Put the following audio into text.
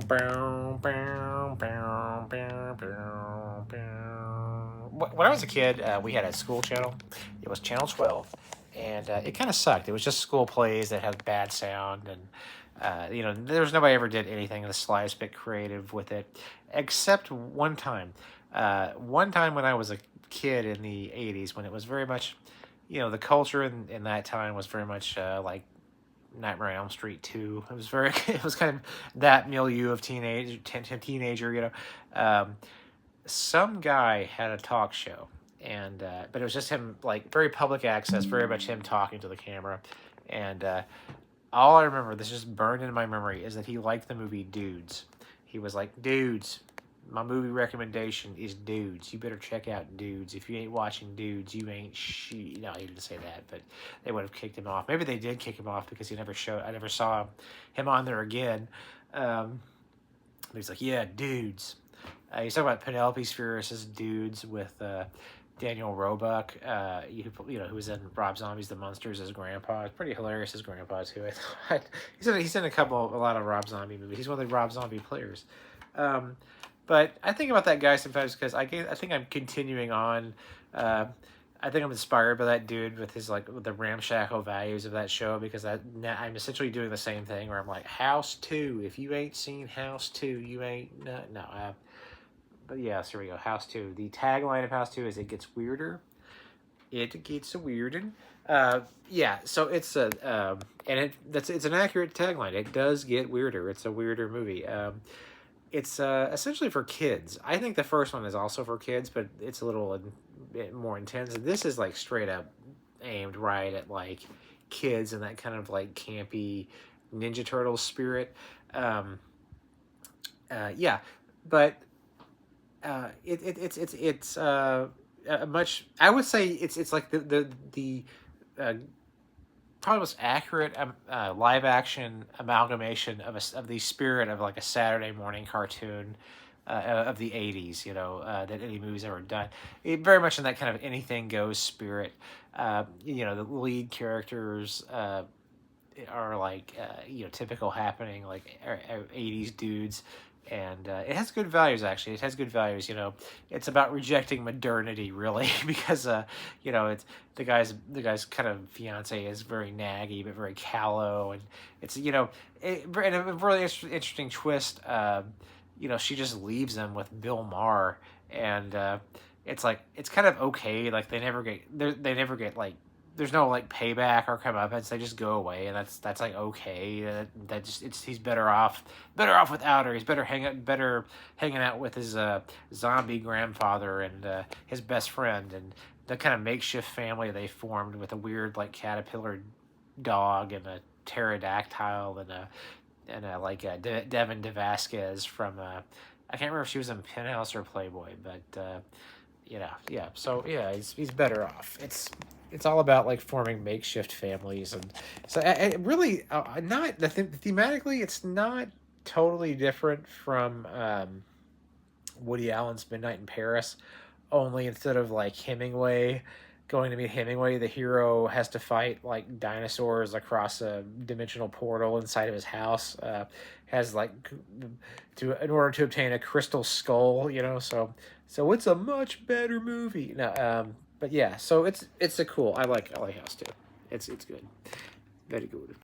When I was a kid, we had a school channel. It was Channel 12, and it kind of sucked. It was just school plays that had bad sound, and there was nobody ever did anything in the slightest bit creative with it, except one time. One time when I was a kid in the '80s, when it was very much, the culture in that time was very much like Nightmare on Elm Street 2. It was very, it was kind of that milieu of teenager, some guy had a talk show, and but it was just him, like very public access, very much him talking to the camera, and all I remember, this just burned into my memory, is that he liked the movie Dudes. He was like, Dudes, my movie recommendation is Dudes. You better check out Dudes. If you ain't watching Dudes, you ain't No, he didn't say that, but they would have kicked him off. Maybe they did kick him off because I never saw him on there again. He's like, yeah, Dudes. He's talking about Penelope Spheris' Dudes with Daniel Roebuck, who was in Rob Zombie's The Munsters as Grandpa. It's pretty hilarious as Grandpa too. I thought he's in a lot of Rob Zombie movies. He's one of the Rob Zombie players. But I think about that guy sometimes because I think I'm continuing on. I think I'm inspired by that dude with with the ramshackle values of that show, because I'm essentially doing the same thing where I'm like, House 2. If you ain't seen House 2, you ain't no. But yes, here we go. House 2. The tagline of House 2 is "It gets weirder." It gets weirder. Yeah. So it's it's an accurate tagline. It does get weirder. It's a weirder movie. It's essentially for kids. I think the first one is also for kids, but it's a little bit more intense. This is like straight up aimed right at like kids and that kind of like campy Ninja Turtles spirit. Yeah, but it's a much. I would say it's like the probably most accurate live action amalgamation of the spirit of like a Saturday morning cartoon of the '80s. That any movie's ever done. It very much in that kind of anything goes spirit. The lead characters are like typical happening like '80s dudes. And it has good values, actually. It has good values. It's about rejecting modernity, really, because it's the guy's kind of fiance is very naggy but very callow, and it's and a really interesting twist. She just leaves him with Bill Maher, and it's like it's kind of okay. Like they never get like, there's no like payback or comeuppance. They just go away, and that's like okay. He's better off without her. He's better hanging out with his zombie grandfather and his best friend, and the kind of makeshift family they formed with a weird like caterpillar dog and a pterodactyl and Devin DeVasquez from I can't remember if she was in Penthouse or Playboy, but yeah. So yeah, he's better off. It's all about like forming makeshift families, and so really not thematically, it's not totally different from Woody Allen's Midnight in Paris. Only instead of like Hemingway going to meet Hemingway, the hero has to fight like dinosaurs across a dimensional portal inside of his house. Has like in order to obtain a crystal skull, so it's a much better movie. No, but yeah, so it's a cool. I like House too. It's good, very good.